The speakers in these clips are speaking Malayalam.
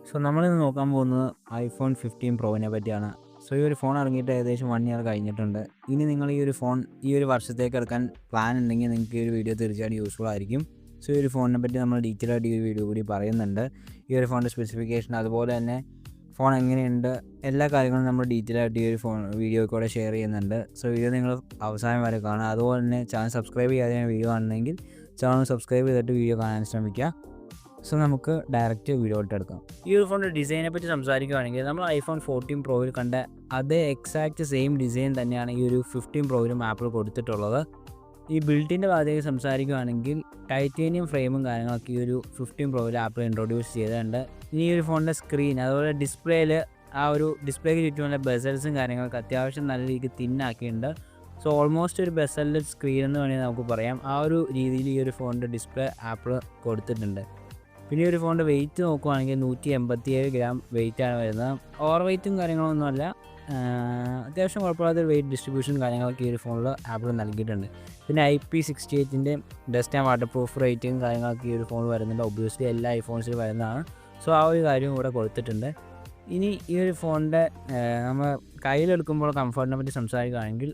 സോ നമ്മളിന്ന് നോക്കാൻ പോകുന്നത് iPhone 15 പ്രോവിനെ പറ്റിയാണ്. സോ ഈ ഒരു ഫോൺ ഇറങ്ങിയിട്ട് ഏകദേശം 1 ഇയർ കഴിഞ്ഞിട്ടുണ്ട്. ഇനി നിങ്ങൾ ഈ ഒരു ഫോൺ ഈ ഒരു വർഷത്തേക്ക് എടുക്കാൻ പ്ലാൻ ഉണ്ടെങ്കിൽ നിങ്ങൾക്ക് ഈ ഒരു വീഡിയോ തീർച്ചയായിട്ടും യൂസ്ഫുൾ ആയിരിക്കും. സോ ഈ ഒരു ഫോണിനെ പറ്റി നമ്മൾ ഡീറ്റെയിൽ ആയിട്ട് ഈ ഒരു വീഡിയോ കൂടി പറയുന്നുണ്ട്. ഈ ഒരു ഫോണിൻ്റെ സ്പെസിഫിക്കേഷൻ അതുപോലെ തന്നെ ഫോൺ എങ്ങനെയുണ്ട് എല്ലാ കാര്യങ്ങളും നമ്മൾ ഡീറ്റെയിൽ ആയിട്ട് ഈ ഒരു ഫോൺ വീഡിയോ കൂടെ ഷെയർ ചെയ്യുന്നുണ്ട്. സോ വീഡിയോ നിങ്ങൾ അവസാനം വരെ കാണുക. അതുപോലെ തന്നെ ചാനൽ സബ്സ്ക്രൈബ് ചെയ്യാതെ വീഡിയോ കാണുന്നെങ്കിൽ ചാനൽ സബ്സ്ക്രൈബ് ചെയ്തിട്ട് വീഡിയോ കാണാൻ ശ്രമിക്കുക. സോ നമുക്ക് ഡയറക്റ്റ് വീഡിയോയിട്ട് എടുക്കാം. ഈ ഒരു ഫോണിൻ്റെ ഡിസൈനെ പറ്റി സംസാരിക്കുകയാണെങ്കിൽ നമ്മൾ iPhone 14 പ്രോയിൽ കണ്ട അതേ എക്സാക്റ്റ് സെയിം ഡിസൈൻ തന്നെയാണ് ഈ ഒരു 15 പ്രോയിലും ആപ്പിൾ കൊടുത്തിട്ടുള്ളത്. ഈ ബിൽഡിൻ്റെ ഭാഗത്തേക്ക് സംസാരിക്കുകയാണെങ്കിൽ ടൈറ്റേനിയം ഫ്രെയിമും കാര്യങ്ങളൊക്കെ ഈ ഒരു 15 പ്രോയിൽ ആപ്പിൾ ഇൻട്രൊഡ്യൂസ് ചെയ്തിട്ടുണ്ട്. ഇനി ഈ ഒരു ഫോണിൻ്റെ സ്ക്രീൻ അതുപോലെ ഡിസ്പ്ലേയിൽ ആ ഒരു ഡിസ്പ്ലേക്ക് ചുറ്റുമുള്ള ബെസൽസും കാര്യങ്ങളൊക്കെ അത്യാവശ്യം നല്ല രീതിക്ക് തിന്നാക്കിയിട്ടുണ്ട്. സോ ഓൾമോസ്റ്റ് ഒരു ബെസലിൻ്റെ സ്ക്രീൻ എന്ന് വേണമെങ്കിൽ നമുക്ക് പറയാം. ആ ഒരു രീതിയിൽ ഈ ഒരു ഫോണിൻ്റെ ഡിസ്പ്ലേ ആപ്പിൾ കൊടുത്തിട്ടുണ്ട്. പിന്നെ ഈ ഒരു ഫോണിൻ്റെ വെയിറ്റ് നോക്കുവാണെങ്കിൽ 187 ഗ്രാം വെയിറ്റാണ് വരുന്നത്. ഓവർ വെയിറ്റും കാര്യങ്ങളൊന്നുമല്ല, അത്യാവശ്യം കുഴപ്പമില്ലാത്തൊരു വെയിറ്റ് ഡിസ്ട്രിബ്യൂഷൻ കാര്യങ്ങളൊക്കെ ഈ ഒരു ഫോണിൽ ആപ്പിൾ നൽകിയിട്ടുണ്ട്. പിന്നെ IP68 dust and water proof rating കാര്യങ്ങളൊക്കെ ഈ ഒരു ഫോണിൽ വരുന്നുണ്ട്. ഒബ്വിയസ്ലി എല്ലാ ഐഫോൺസിലും വരുന്നതാണ്. സോ ആ ഒരു കാര്യം ഇവിടെ കൊടുത്തിട്ടുണ്ട്. ഇനി ഈ ഒരു ഫോണിൻ്റെ നമ്മൾ കയ്യിലെടുക്കുമ്പോൾ കംഫർട്ടിനെ പറ്റി സംസാരിക്കുകയാണെങ്കിൽ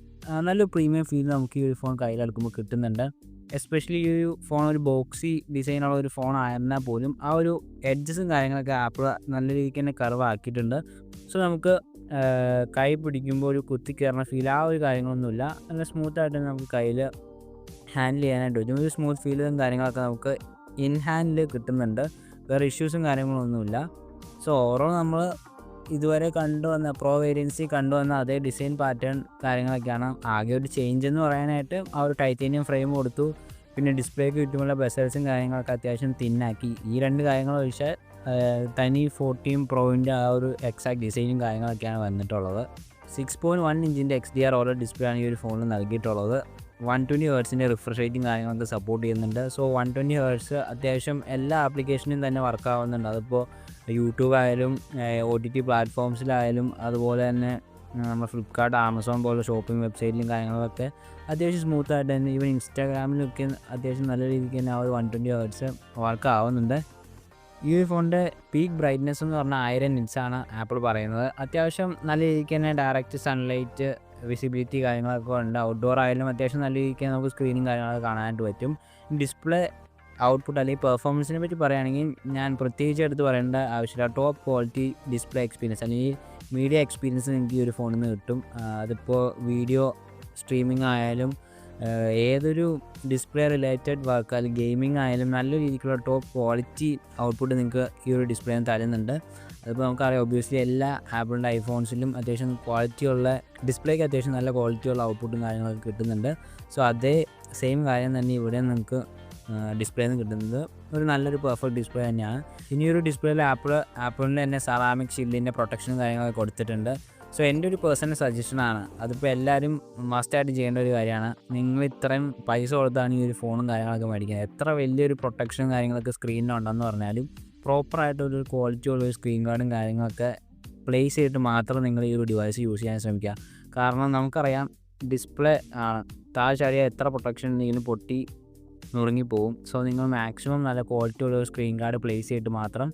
നല്ലൊരു പ്രീമിയം ഫീൽ നമുക്ക് ഈ ഒരു ഫോൺ കയ്യിലെടുക്കുമ്പോൾ കിട്ടുന്നുണ്ട്. എസ്പെഷ്യലി ഈ ഒരു ഫോൺ ഒരു ബോക്സി ഡിസൈനുള്ള ഒരു ഫോൺ ആയിരുന്നാൽ പോലും ആ ഒരു എഡ്ജസും കാര്യങ്ങളൊക്കെ ആപ്പിൾ നല്ല രീതിക്ക് തന്നെ കർവ് ആക്കിയിട്ടുണ്ട്. സോ നമുക്ക് കൈ പിടിക്കുമ്പോൾ ഒരു കുത്തിക്കയറുന്ന ഫീൽ ആ ഒരു കാര്യങ്ങളൊന്നുമില്ല. നല്ല സ്മൂത്തായിട്ട് നമുക്ക് കയ്യിൽ ഹാൻഡിൽ ചെയ്യാനായിട്ട് പറ്റും. ഒരു സ്മൂത്ത് ഫീലും കാര്യങ്ങളൊക്കെ നമുക്ക് ഇൻ ഹാൻഡിൽ കിട്ടുന്നുണ്ട്. വേറെ ഇഷ്യൂസും കാര്യങ്ങളൊന്നുമില്ല. സോ ഓവറോൾ നമ്മൾ ഇതുവരെ കണ്ടുവന്ന പ്രോ വേരിയൻസി കണ്ടുവന്ന അതേ ഡിസൈൻ പാറ്റേൺ കാര്യങ്ങളൊക്കെയാണ്. ആകെ ഒരു ചേഞ്ച് എന്ന് പറയാനായിട്ട് ആ ഒരു ടൈറ്റേനിയം ഫ്രെയിം കൊടുത്തു. പിന്നെ ഡിസ്പ്ലേക്ക് ചുറ്റുമുള്ള ബെസൽസും കാര്യങ്ങളൊക്കെ അത്യാവശ്യം തിന്നാക്കി. ഈ രണ്ട് കാര്യങ്ങൾ ഒഴിച്ചാൽ തനി 14 പ്രോവിൻ്റെ ആ ഒരു എക്സാക്ട് ഡിസൈനും കാര്യങ്ങളൊക്കെയാണ് വന്നിട്ടുള്ളത്. 6.1 ഇഞ്ചിൻ്റെ XDR OLED ഡിസ്പ്ലേ ആണ് ഈ ഒരു ഫോണിൽ നൽകിയിട്ടുള്ളത്. 120 ഹെർട്സിൻ്റെ റിഫ്രഷ് റേറ്റും കാര്യങ്ങളൊക്കെ സപ്പോർട്ട് ചെയ്യുന്നുണ്ട്. സോ 120 ഹെർട്സ് അത്യാവശ്യം എല്ലാ ആപ്ലിക്കേഷനും തന്നെ വർക്കാവുന്നുണ്ട്. അതിപ്പോൾ യൂട്യൂബ് ആയാലും OTT പ്ലാറ്റ്ഫോംസിലായാലും അതുപോലെ തന്നെ നമ്മൾ ഫ്ലിപ്കാർട്ട്, ആമസോൺ പോലുള്ള ഷോപ്പിംഗ് വെബ്സൈറ്റിലും കാര്യങ്ങളൊക്കെ അത്യാവശ്യം സ്മൂത്തായിട്ട് തന്നെ ഈവൻ ഇൻസ്റ്റാഗ്രാമിലൊക്കെ അത്യാവശ്യം നല്ല രീതിക്ക് തന്നെ ആ ഒരു 120 ഹെർട്സ് വർക്ക് ആവുന്നുണ്ട്. ഈ ഒരു ഫോണിൻ്റെ പീക്ക് ബ്രൈറ്റ്നെസ് എന്ന് പറഞ്ഞാൽ 1000 nits ആണ് ആപ്പിൾ പറയുന്നത്. അത്യാവശ്യം നല്ല രീതിക്ക് തന്നെ ഡയറക്റ്റ് സൺലൈറ്റ് വിസിബിലിറ്റി കാര്യങ്ങളൊക്കെ ഉണ്ട്. ഔട്ട്ഡോർ ആയാലും അത്യാവശ്യം നല്ല രീതിക്ക് നമുക്ക് സ്ക്രീനും കാര്യങ്ങളൊക്കെ കാണാനായിട്ട് പറ്റും. ഡിസ്പ്ലേ ഔട്ട്പുട്ട് അല്ലെങ്കിൽ പെർഫോമൻസിനെ പറ്റി പറയുകയാണെങ്കിൽ ഞാൻ പ്രത്യേകിച്ച് എടുത്ത് പറയേണ്ട ആവശ്യമില്ല. ടോപ്പ് ക്വാളിറ്റി ഡിസ്പ്ലേ എക്സ്പീരിയൻസ് അല്ലെങ്കിൽ മീഡിയ എക്സ്പീരിയൻസ് എനിക്ക് ഈ ഒരു ഫോണിൽ നിന്ന് കിട്ടും. അതിപ്പോൾ വീഡിയോ സ്ട്രീമിംഗ് ആയാലും ഏതൊരു ഡിസ്പ്ലേ റിലേറ്റഡ് വർക്ക് അല്ലെങ്കിൽ ഗെയിമിംഗ് ആയാലും നല്ല രീതിക്കുള്ള ടോപ്പ് ക്വാളിറ്റി ഔട്ട്പുട്ട് നിങ്ങൾക്ക് ഈ ഒരു ഡിസ്പ്ലേ തരുന്നുണ്ട്. അതിപ്പോൾ നമുക്കറിയാം ഒബ്വിയസ്ലി എല്ലാ ആപ്പിളിൻ്റെ ഐഫോൺസിലും അത്യാവശ്യം ക്വാളിറ്റിയുള്ള ഡിസ്പ്ലേക്ക് അത്യാവശ്യം നല്ല ക്വാളിറ്റിയുള്ള ഔട്ട്പുട്ടും കാര്യങ്ങളൊക്കെ കിട്ടുന്നുണ്ട്. സോ അതേ സെയിം കാര്യം തന്നെ ഇവിടെ നിങ്ങൾക്ക് ഡിസ്പ്ലേയിൽ നിന്ന് കിട്ടുന്നത് ഒരു നല്ലൊരു പെർഫെക്റ്റ് ഡിസ്പ്ലേ തന്നെയാണ്. ഇനി ഒരു ഡിസ്പ്ലേയിൽ ആപ്പിളിൻ്റെ തന്നെ സെറാമിക് ഷീൽഡിൻ്റെ പ്രൊട്ടക്ഷനും കാര്യങ്ങളൊക്കെ കൊടുത്തിട്ടുണ്ട്. സോ എൻ്റെ ഒരു പേഴ്സണൽ സജഷനാണ്, അതിപ്പോൾ എല്ലാവരും മസ്റ്റായിട്ട് ചെയ്യേണ്ട ഒരു കാര്യമാണ്. നിങ്ങൾ ഇത്രയും പൈസ കൊടുത്താണ് ഈ ഒരു ഫോണും കാര്യങ്ങളൊക്കെ മേടിക്കുന്നത്. എത്ര വലിയൊരു പ്രൊട്ടക്ഷനും കാര്യങ്ങളൊക്കെ സ്ക്രീനിലുണ്ടെന്ന് പറഞ്ഞാലും പ്രോപ്പറായിട്ടൊരു ക്വാളിറ്റി ഉള്ളൊരു സ്ക്രീൻ ഗാർഡും കാര്യങ്ങളൊക്കെ പ്ലേസ് ചെയ്തിട്ട് മാത്രം നിങ്ങൾ ഈ ഒരു ഡിവൈസ് യൂസ് ചെയ്യാൻ ശ്രമിക്കുക. കാരണം നമുക്കറിയാം ഡിസ്പ്ലേ താഴെ എത്ര പ്രൊട്ടക്ഷൻ ഉണ്ടെങ്കിലും പൊട്ടി നുറുങ്ങിപ്പോവും. സോ നിങ്ങൾ മാക്സിമം നല്ല ക്വാളിറ്റി ഉള്ള ഒരു സ്ക്രീൻ ഗാർഡ് പ്ലേസ് ചെയ്തിട്ട് മാത്രം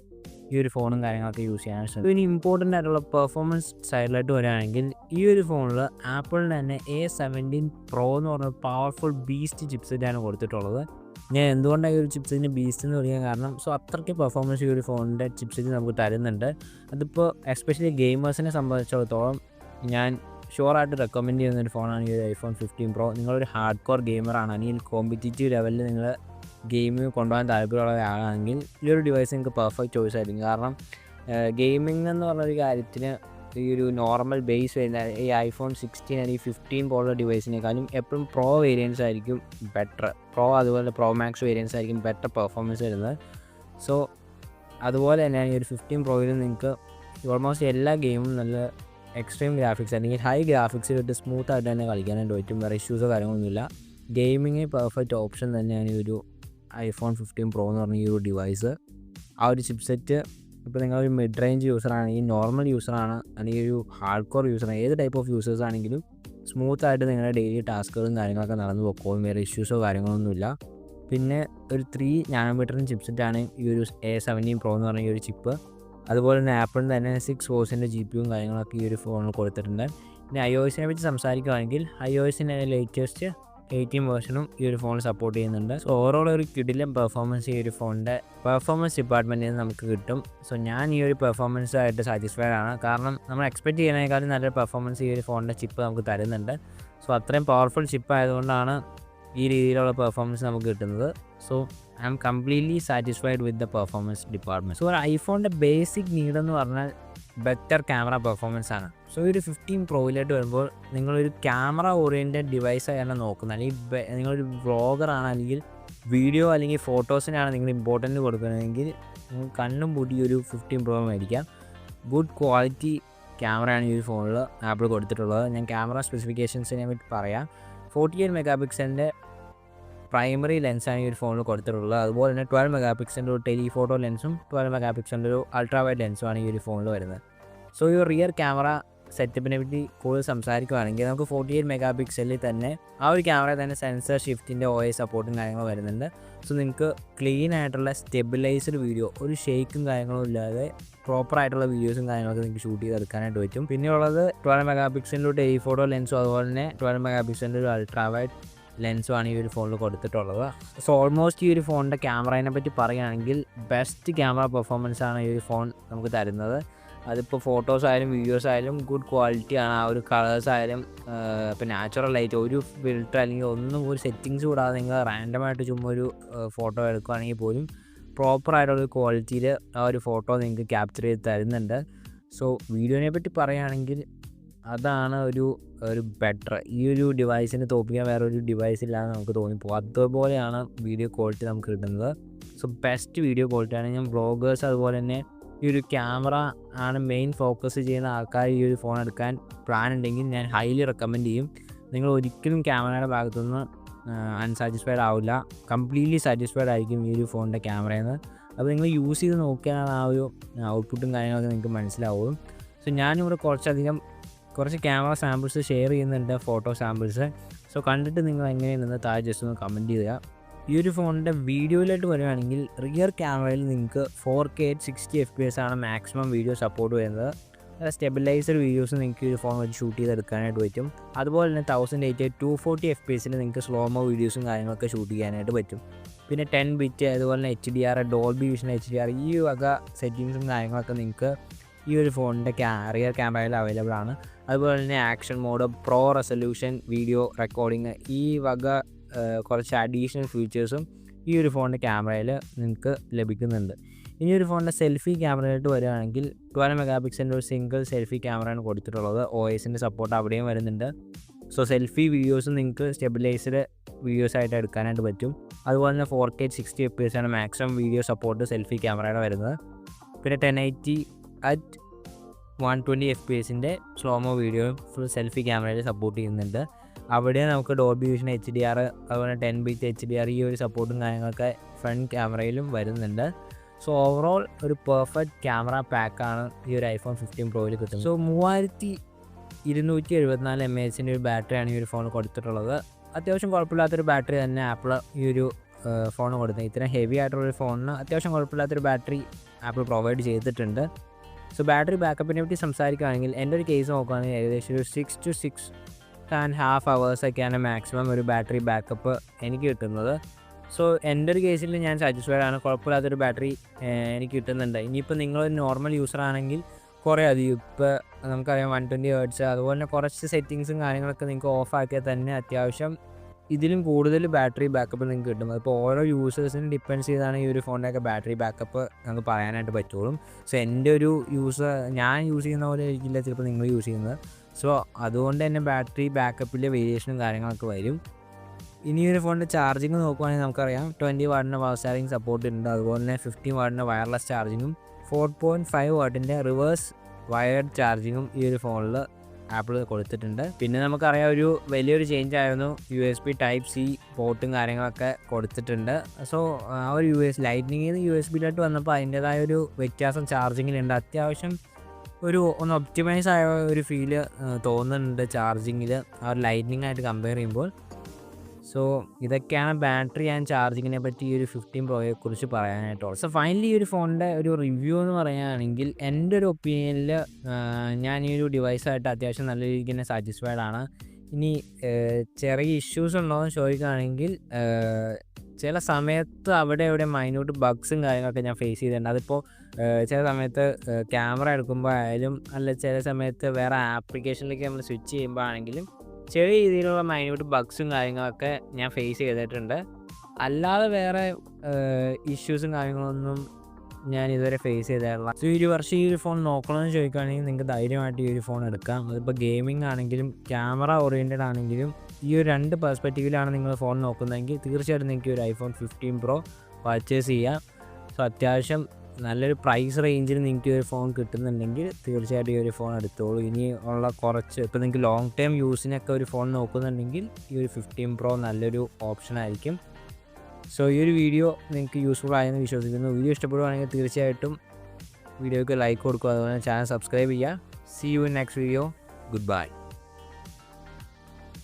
ഈ ഒരു ഫോണും കാര്യങ്ങളൊക്കെ യൂസ് ചെയ്യാൻ ശ്രമിക്കും. ഇനി ഇമ്പോർട്ടൻ്റ് ആയിട്ടുള്ള പെർഫോമൻസ് സൈഡിലായിട്ട് വരികയാണെങ്കിൽ ഈ ഒരു ഫോണിൽ ആപ്പിളിന് തന്നെ A17 Pro എന്ന് പറഞ്ഞ പവർഫുൾ ബീസ്റ്റ് ചിപ്സെറ്റാണ് കൊടുത്തിട്ടുള്ളത്. ഞാൻ എന്തുകൊണ്ടാണ് ഈ ഒരു ചിപ്സെറ്റിന് ബീസ്റ്റ് എന്ന് പറയാൻ കാരണം സോ അത്രയ്ക്ക് പെർഫോമൻസ് ഈ ഒരു ഫോണിൻ്റെ ചിപ്സെറ്റ് നമുക്ക് തരുന്നുണ്ട്. അതിപ്പോൾ എസ്പെഷ്യലി ഗെയിമേഴ്സിനെ സംബന്ധിച്ചിടത്തോളം ഞാൻ ഷുവറായിട്ട് റെക്കമെൻഡ് ചെയ്യുന്നൊരു ഫോണാണ് ഈ ഒരു iPhone 15 Pro. നിങ്ങളൊരു ഹാർഡ് കോർ ഗെയിമറാണ്, അല്ലെങ്കിൽ കോമ്പറ്റീറ്റീവ് ലെവലിൽ നിങ്ങൾ ഗെയിം കൊണ്ടുപോകാൻ താല്പര്യമുള്ള ആളാണെങ്കിൽ ഈ ഒരു ഡിവൈസ് നിങ്ങൾക്ക് പെർഫെക്റ്റ് ചോയ്സ് ആയിരിക്കും. കാരണം ഗെയിമിംഗ് എന്ന് പറഞ്ഞൊരു കാര്യത്തിന് ഈ ഒരു നോർമൽ ബേസ് വരുന്ന ഈ iPhone 16 അല്ലെങ്കിൽ 15 പോലുള്ള ഡിവൈസിനേക്കാളും എപ്പോഴും പ്രോ വേരിയൻസ് ആയിരിക്കും ബെറ്റർ. അതുപോലെ പ്രോ മാക്സ് വേരിയൻസ് ആയിരിക്കും ബെറ്റർ പെർഫോമൻസ് വരുന്നത്. സോ അതുപോലെ തന്നെയാണ് ഈ ഒരു 15 പ്രോയിൽ നിങ്ങൾക്ക് ഓൾമോസ്റ്റ് എല്ലാ ഗെയിമും നല്ല എക്സ്ട്രീം ഗ്രാഫിക്സ് അല്ലെങ്കിൽ ഹൈ ഗ്രാഫിക്സിലിട്ട് സ്മൂത്തായിട്ട് തന്നെ കളിക്കാനായിട്ട് പറ്റും. വേറെ ഇഷ്യൂസോ കാര്യങ്ങളൊന്നുമില്ല. ഗെയിമിങ് പെർഫെക്റ്റ് ഓപ്ഷൻ തന്നെയാണ് ഈ ഒരു iPhone 15 Pro എന്ന് പറഞ്ഞ ഈ ഒരു ഡിവൈസ്. ആ ഒരു ചിപ്സെറ്റ് ഇപ്പോൾ നിങ്ങളൊരു മിഡ് റേഞ്ച് യൂസറാണെങ്കിൽ, നോർമൽ യൂസറാണ് അല്ലെങ്കിൽ ഒരു ഹാർഡ് കോർ യൂസറാണ്, ഏത് ടൈപ്പ് ഓഫ് യൂസേഴ്സ് ആണെങ്കിലും സ്മൂത്തായിട്ട് നിങ്ങളുടെ ഡെയിലി ടാസ്കുകളും കാര്യങ്ങളൊക്കെ നടന്നു പോയിക്കോളും. വേറെ ഇഷ്യൂസോ കാര്യങ്ങളൊന്നുമില്ല. പിന്നെ ഒരു 3 നാനോമീറ്ററിൻ്റെ ചിപ്സെറ്റാണ് ഈ ഒരു A17 Pro എന്ന് പറഞ്ഞ ഈ ഒരു ചിപ്പ്. അതുപോലെ തന്നെ ആപ്പിളിൻ്റെ തന്നെ 6 GPUവും കാര്യങ്ങളൊക്കെ ഈ ഒരു ഫോണിൽ കൊടുത്തിട്ടുണ്ട്. പിന്നെ iOSനെ പറ്റി സംസാരിക്കുകയാണെങ്കിൽ iOSൻ്റെ ലേറ്റസ്റ്റ് 18 വേർഷനും ഈ ഒരു ഫോൺ സപ്പോർട്ട് ചെയ്യുന്നുണ്ട്. സോ ഓവറോൾ ഒരു കിടിലൻ പെർഫോമൻസ് ഈ ഒരു ഫോണിൻ്റെ പെർഫോമൻസ് ഡിപ്പാർട്ട്മെൻറ്റിൽ നിന്ന് നമുക്ക് കിട്ടും. സോ ഞാൻ ഈ ഒരു പെർഫോമൻസ് ആയിട്ട് സാറ്റിസ്ഫൈഡ് ആണ്. കാരണം നമ്മൾ എക്സ്പെക്ട് ചെയ്യുന്നതിനേക്കാളും നല്ലൊരു പെർഫോമൻസ് ഈ ഒരു ഫോണിൻ്റെ ചിപ്പ് നമുക്ക് തരുന്നുണ്ട്. സോ അത്രയും പവർഫുൾ ചിപ്പ് ആയതുകൊണ്ടാണ് ഈ രീതിയിലുള്ള പെർഫോമൻസ് നമുക്ക് കിട്ടുന്നത്. So I am completely satisfied with the performance department. So ഒരു ഐഫോണിൻ്റെ ബേസിക് നീഡെന്ന് പറഞ്ഞാൽ ബെറ്റർ ക്യാമറ പെർഫോമൻസ് ആണ്. സോ ഒരു 15 പ്രോയിലോട്ട് വരുമ്പോൾ നിങ്ങളൊരു ക്യാമറ ഓറിയൻറ്റഡ് ഡിവൈസായാണ് നോക്കുന്നത്, അല്ലെങ്കിൽ നിങ്ങളൊരു വ്ളോഗറാണ്, അല്ലെങ്കിൽ വീഡിയോ അല്ലെങ്കിൽ ഫോട്ടോസിനാണ് നിങ്ങൾ ഇമ്പോർട്ടൻറ്റ് കൊടുക്കുന്നതെങ്കിൽ നിങ്ങൾ കണ്ണും പൂട്ടി ഒരു 15 Pro മേടിക്കാം. ഗുഡ് ക്വാളിറ്റി ക്യാമറയാണ് ഈ ഒരു ഫോണിൽ ആപ്പിൾ കൊടുത്തിട്ടുള്ളത്. ഞാൻ ക്യാമറ സ്പെസിഫിക്കേഷൻസിനെ പറ്റി പറയാം. 48 മെഗാ പ്രൈമറി ലെൻസാണ് ഈ ഒരു ഫോണിൽ കൊടുത്തിട്ടുള്ളത്. അതുപോലെ തന്നെ 12 മെഗാ ഒരു ടെലിഫോട്ടോ ലെൻസും 12 മെഗാ ഒരു അൾട്രാ വൈഡ് ലെൻസുമാണ് ഈ ഒരു ഫോണിൽ വരുന്നത്. സോ ഈ റിയർ ക്യാമറ സെറ്റപ്പിനെ പറ്റി കൂടുതൽ സംസാരിക്കുകയാണെങ്കിൽ നമുക്ക് 48 മെഗാ തന്നെ ആ ഒരു ക്യാമറ തന്നെ സെൻസർ ഷിഫ്റ്റിൻ്റെ OIS സപ്പോർട്ടും കാര്യങ്ങളും വരുന്നുണ്ട്. സോ നിങ്ങൾക്ക് ക്ലീൻ ആയിട്ടുള്ള സ്റ്റെബിലൈസ്ഡ് വീഡിയോ, ഒരു ഷേക്കും കാര്യങ്ങളും ഇല്ലാതെ പ്രോപ്പറായിട്ടുള്ള വീഡിയോസും കാര്യങ്ങളൊക്കെ നിങ്ങൾക്ക് ഷൂട്ട് ചെയ്തെടുക്കാനായിട്ട് പറ്റും. പിന്നെയുള്ളത് 12 മെഗാ ഒരു ടെലിഫോട്ടോ ലെൻസും അതുപോലെ തന്നെ 12 മെഗാ ഒരു അൾട്രാ വൈഡ് ലെൻസുമാണ് ഈ ഒരു ഫോണിൽ കൊടുത്തിട്ടുള്ളത്. സോ ഓൾമോസ്റ്റ് ഈ ഒരു ഫോണിൻ്റെ ക്യാമറയെ പറ്റി പറയുകയാണെങ്കിൽ ബെസ്റ്റ് ക്യാമറ പെർഫോമൻസ് ആണ് ഈ ഒരു ഫോൺ നമുക്ക് തരുന്നത്. അതിപ്പോൾ ഫോട്ടോസ് ആയാലും വീഡിയോസ് ആയാലും ഗുഡ് ക്വാളിറ്റിയാണ്. ആ ഒരു കളേഴ്സ് ആയാലും ഇപ്പോൾ നാച്ചുറൽ ലൈറ്റ്, ഒരു ഫിൽറ്റർ അല്ലെങ്കിൽ ഒന്നും ഒരു സെറ്റിങ്സ് കൂടാതെ നിങ്ങൾ റാൻഡമായിട്ട് ചുമ്മാ ഒരു ഫോട്ടോ എടുക്കുകയാണെങ്കിൽ പോലും പ്രോപ്പറായിട്ടുള്ളൊരു ക്വാളിറ്റിയിൽ ആ ഒരു ഫോട്ടോ നിങ്ങൾക്ക് ക്യാപ്ചർ ചെയ്ത് തരുന്നുണ്ട്. സോ വീഡിയോനെ പറ്റി പറയുകയാണെങ്കിൽ അതാണ് ഒരു ബെറ്റർ. ഈ ഒരു ഡിവൈസിന് തോപ്പിക്കാൻ വേറെ ഒരു ഡിവൈസ് ഇല്ലാതെ നമുക്ക് തോന്നിപ്പോകും. അതുപോലെയാണ് വീഡിയോ ക്വാളിറ്റി നമുക്ക് കിട്ടുന്നത്. സോ ബെസ്റ്റ് വീഡിയോ ക്വാളിറ്റിയാണ്. ഞാൻ വ്ളോഗേഴ്സ് അതുപോലെ തന്നെ ഈ ഒരു ക്യാമറ ആണ് മെയിൻ ഫോക്കസ് ചെയ്യുന്ന ആൾക്കാർ ഈ ഒരു ഫോൺ എടുക്കാൻ പ്ലാൻ ഉണ്ടെങ്കിൽ ഞാൻ ഹൈലി റെക്കമെൻഡ് ചെയ്യും. നിങ്ങൾ ഒരിക്കലും ക്യാമറയുടെ ഭാഗത്തുനിന്ന് അൺസാറ്റിസ്ഫൈഡ് ആവില്ല, കംപ്ലീറ്റ്ലി സാറ്റിസ്ഫൈഡ് ആയിരിക്കും ഈ ഒരു ഫോണിൻ്റെ ക്യാമറയിൽ നിന്ന്. അപ്പോൾ നിങ്ങൾ യൂസ് ചെയ്ത് നോക്കിയാൽ ആ ഒരു ഔട്ട്പുട്ടും കാര്യങ്ങളൊക്കെ നിങ്ങൾക്ക് മനസ്സിലാവും. സോ ഞാനിവിടെ കുറച്ച് ക്യാമറ സാമ്പിൾസ് ഷെയർ ചെയ്യുന്നുണ്ട്, ഫോട്ടോ സാമ്പിൾസ്. സോ കണ്ടിട്ട് നിങ്ങൾ എങ്ങനെയാണെന്ന് താഴെ ജസ്റ്റ് ഒന്ന് കമൻറ്റ് ചെയ്യുക. ഈ ഒരു ഫോണിൻ്റെ വീഡിയോയിലോട്ട് വരുവാണെങ്കിൽ റിയർ ക്യാമറയിൽ നിങ്ങൾക്ക് 4K 60 FPS ആണ് മാക്സിമം വീഡിയോ സപ്പോർട്ട് വരുന്നത്. സ്റ്റെബിലൈസർ വീഡിയോസ് നിങ്ങൾക്ക് ഈ ഫോൺ വെച്ച് ഷൂട്ട് ചെയ്തെടുക്കാനായിട്ട് പറ്റും. അതുപോലെ തന്നെ 1080 240 FPS നിങ്ങൾക്ക് സ്ലോമോ വീഡിയോസും കാര്യങ്ങളൊക്കെ ഷൂട്ട് ചെയ്യാനായിട്ട് പറ്റും. പിന്നെ 10 ബിറ്റ് അതുപോലെ തന്നെ HDR, ഡോൾബി വിഷൻ HDR ഈ വക സെറ്റിങ്സും കാര്യങ്ങളൊക്കെ നിങ്ങൾക്ക് ഈ ഒരു ഫോണിൻ്റെ റിയർ ക്യാമറയിൽ അവൈലബിൾ ആണ്. അതുപോലെ തന്നെ action mode, pro resolution video recording ഈ വക കുറച്ച് അഡീഷണൽ ഫീച്ചേഴ്സും ഈ ഒരു ഫോണിൻ്റെ ക്യാമറയിൽ നിങ്ങൾക്ക് ലഭിക്കുന്നുണ്ട്. ഇനി ഒരു ഫോണിൻ്റെ സെൽഫി ക്യാമറയിലോട്ട് വരികയാണെങ്കിൽ 12 മെഗാ ഒരു സിംഗിൾ സെൽഫി ക്യാമറയാണ് കൊടുത്തിട്ടുള്ളത്. OISൻ്റെ സപ്പോർട്ട് അവിടെയും വരുന്നുണ്ട്. സോ സെൽഫി വീഡിയോസും നിങ്ങൾക്ക് സ്റ്റെബിലൈസ്ഡ് വീഡിയോസായിട്ട് എടുക്കാനായിട്ട് പറ്റും. അതുപോലെ തന്നെ 4K 60 FPS ആണ് മാക്സിമം വീഡിയോ സപ്പോർട്ട് സെൽഫി ക്യാമറയുടെ വരുന്നത്. പിന്നെ 1080 at 120 FPS slo-mo video full selfie ക്യാമറയിൽ സപ്പോർട്ട് ചെയ്യുന്നുണ്ട്. അവിടെ നമുക്ക് ഡോൾബി വിഷൻ HDR അതുപോലെ 10 ബിറ്റ് HDR ഈ ഒരു സപ്പോർട്ടും കാര്യങ്ങളൊക്കെ ഫ്രണ്ട് ക്യാമറയിലും വരുന്നുണ്ട്. സോ ഓവറോൾ ഒരു പെർഫെക്റ്റ് ക്യാമറ പാക്കാണ് ഈ ഒരു iPhone 15 Proയിൽ കിട്ടുന്നത്. സോ 3274 mAh ഒരു ബാറ്ററിയാണ് ഈ ഒരു ഫോൺ കൊടുത്തിട്ടുള്ളത്. അത്യാവശ്യം കുഴപ്പമില്ലാത്തൊരു ബാറ്ററി തന്നെ ആപ്പിൾ ഈ ഒരു ഫോൺ കൊടുത്തത്. ഇത്രയും ഹെവി ആയിട്ടുള്ളൊരു ഫോണിന് അത്യാവശ്യം കുഴപ്പമില്ലാത്തൊരു ബാറ്ററി ആപ്പിൾ പ്രൊവൈഡ് ചെയ്തിട്ടുണ്ട്. സോ ബാറ്ററി ബാക്കപ്പിനെ പറ്റി സംസാരിക്കുകയാണെങ്കിൽ എൻ്റെ ഒരു കേസ് നോക്കുകയാണെങ്കിൽ ഏകദേശം ഒരു 6 to 6.5 hours ഒക്കെയാണ് മാക്സിമം ഒരു ബാറ്ററി ബാക്കപ്പ് എനിക്ക് കിട്ടുന്നത്. സോ എൻ്റെ ഒരു കേസിൽ ഞാൻ സാറ്റിസ്ഫൈഡ് ആണ്, കുഴപ്പമില്ലാത്തൊരു ബാറ്ററി എനിക്ക് കിട്ടുന്നുണ്ട്. ഇനിയിപ്പോൾ നിങ്ങളൊരു നോർമൽ യൂസർ ആണെങ്കിൽ കുറേ അധികം ഇപ്പോൾ നമുക്കറിയാം 120 Hz അതുപോലെ തന്നെ കുറച്ച് സെറ്റിങ്സും കാര്യങ്ങളൊക്കെ നിങ്ങൾക്ക് ഓഫാക്കിയാൽ തന്നെ അത്യാവശ്യം ഇതിലും കൂടുതൽ ബാറ്ററി ബാക്കപ്പ് നിങ്ങൾക്ക് കിട്ടും. അതിപ്പോൾ ഓരോ യൂസേഴ്സിനും ഡിപ്പെൻഡ്സ് ചെയ്താണ് ഈ ഒരു ഫോണിൻ്റെയൊക്കെ ബാറ്ററി ബാക്കപ്പ് നമുക്ക് പറയാനായിട്ട് പറ്റുള്ളൂ. സോ എൻ്റെ ഒരു ഞാൻ യൂസ് ചെയ്യുന്ന പോലെ ആയിരിക്കില്ല ചിലപ്പോൾ നിങ്ങൾ യൂസ് ചെയ്യുന്നത്. സോ അതുകൊണ്ട് തന്നെ ബാറ്ററി ബാക്കപ്പിലെ വേരിയേഷനും കാര്യങ്ങളൊക്കെ വരും. ഇനി ഒരു ഫോണിൻ്റെ ചാർജിങ് നോക്കുകയാണെങ്കിൽ നമുക്കറിയാം 20 W പവർ ചാർജിങ് സപ്പോർട്ട് ഉണ്ട്. അതുപോലെ തന്നെ 15 W വയർലെസ് ചാർജിങ്ങും 4.5 W റിവേഴ്സ് വയർഡ് ചാർജിങ്ങും ഈ ഒരു ഫോണിൽ ആപ്പിൾ കൊടുത്തിട്ടുണ്ട്. പിന്നെ നമുക്കറിയാം ഒരു വലിയൊരു ചേഞ്ച് ആയിരുന്നു USB Type-C പോർട്ടും കാര്യങ്ങളൊക്കെ കൊടുത്തിട്ടുണ്ട്. സോ ആ ഒരു ലൈറ്റ്നിങ്ങിൽ നിന്ന് USB-യിലോട്ട് വന്നപ്പോൾ അതിൻ്റേതായ ഒരു വ്യത്യാസം ചാർജിങ്ങിലുണ്ട്. അത്യാവശ്യം ഒന്ന് ഒപ്റ്റിമൈസ് ആയ ഒരു ഫീല് തോന്നുന്നുണ്ട് ചാർജിങ്ങിൽ ആ ഒരു ലൈറ്റ്നിങ് ആയിട്ട് കമ്പയർ ചെയ്യുമ്പോൾ. സോ ഇതൊക്കെയാണ് ബാറ്ററി ആൻഡ് ചാർജിങ്ങിനെ പറ്റി ഈ ഒരു 15 പ്രോയെ കുറിച്ച് പറയാനായിട്ടുള്ളത്. സോ ഫൈനലി ഈ ഒരു ഫോണിൻ്റെ ഒരു റിവ്യൂ എന്ന് പറയുകയാണെങ്കിൽ എൻ്റെ ഒരു ഒപ്പീനിയനിൽ ഞാൻ ഈ ഒരു ഡിവൈസായിട്ട് അത്യാവശ്യം നല്ല രീതിക്ക് തന്നെ സാറ്റിസ്ഫൈഡ് ആണ്. ഇനി ചെറിയ ഇഷ്യൂസ് ഉണ്ടോ എന്ന് ചോദിക്കുകയാണെങ്കിൽ ചില സമയത്ത് അവിടെ ഇവിടെ മൈന്യൂട്ട് ബഗ്സും കാര്യങ്ങളൊക്കെ ഞാൻ ഫേസ് ചെയ്തിട്ടുണ്ട്. അതിപ്പോൾ ചില സമയത്ത് ക്യാമറ എടുക്കുമ്പോൾ ആയാലും അല്ല ചില സമയത്ത് വേറെ ആപ്ലിക്കേഷനിലേക്ക് നമ്മൾ സ്വിച്ച് ചെയ്യുമ്പോൾ ആണെങ്കിലും ചെറിയ രീതിയിലുള്ള മൈന്യൂട്ട് ബഗ്സും കാര്യങ്ങളൊക്കെ ഞാൻ ഫേസ് ചെയ്തിട്ടുണ്ട്. അല്ലാതെ വേറെ ഇഷ്യൂസും കാര്യങ്ങളൊന്നും ഞാൻ ഇതുവരെ ഫേസ് ചെയ്തിട്ടില്ല. സോ ഈ ഒരു വർഷം ഈ ഒരു ഫോൺ നോക്കണമെന്ന് ചോദിക്കുകയാണെങ്കിൽ നിങ്ങൾക്ക് ധൈര്യമായിട്ട് ഈ ഒരു ഫോൺ എടുക്കാം. അതിപ്പോൾ ഗെയിമിംഗ് ആണെങ്കിലും ക്യാമറ ഓറിയൻറ്റഡ് ആണെങ്കിലും ഈ ഒരു 2 പെർസ്പെക്റ്റീവിലാണ് നിങ്ങൾ ഫോൺ നോക്കുന്നതെങ്കിൽ തീർച്ചയായിട്ടും നിങ്ങൾക്ക് ഒരു iPhone 15 Pro പർച്ചേസ് ചെയ്യാം. സോ അത്യാവശ്യം നല്ലൊരു പ്രൈസ് റേഞ്ചിൽ നിങ്ങൾക്ക് ഒരു ഫോൺ കിട്ടുന്നുണ്ടെങ്കിൽ തീർച്ചയായിട്ടും ഈ ഒരു ഫോൺ എടുത്തോളൂ. ഇനി ഉള്ള കുറച്ച് ഇപ്പോൾ നിങ്ങൾക്ക് ലോങ് ടൈം യൂസിനൊക്കെ ഒരു ഫോൺ നോക്കുന്നുണ്ടെങ്കിൽ ഈ ഒരു 15 Pro നല്ലൊരു ഓപ്ഷൻ ആയിരിക്കും. സോ ഈ ഒരു വീഡിയോ നിങ്ങൾക്ക് യൂസ്ഫുൾ ആയെന്ന് വിശ്വസിക്കുന്നു. വീഡിയോ ഇഷ്ടപ്പെടുകയാണെങ്കിൽ തീർച്ചയായിട്ടും വീഡിയോയ്ക്ക് ലൈക്ക് കൊടുക്കുക, അതുപോലെ ചാനൽ സബ്സ്ക്രൈബ് ചെയ്യുക. See you in next video. Good bye.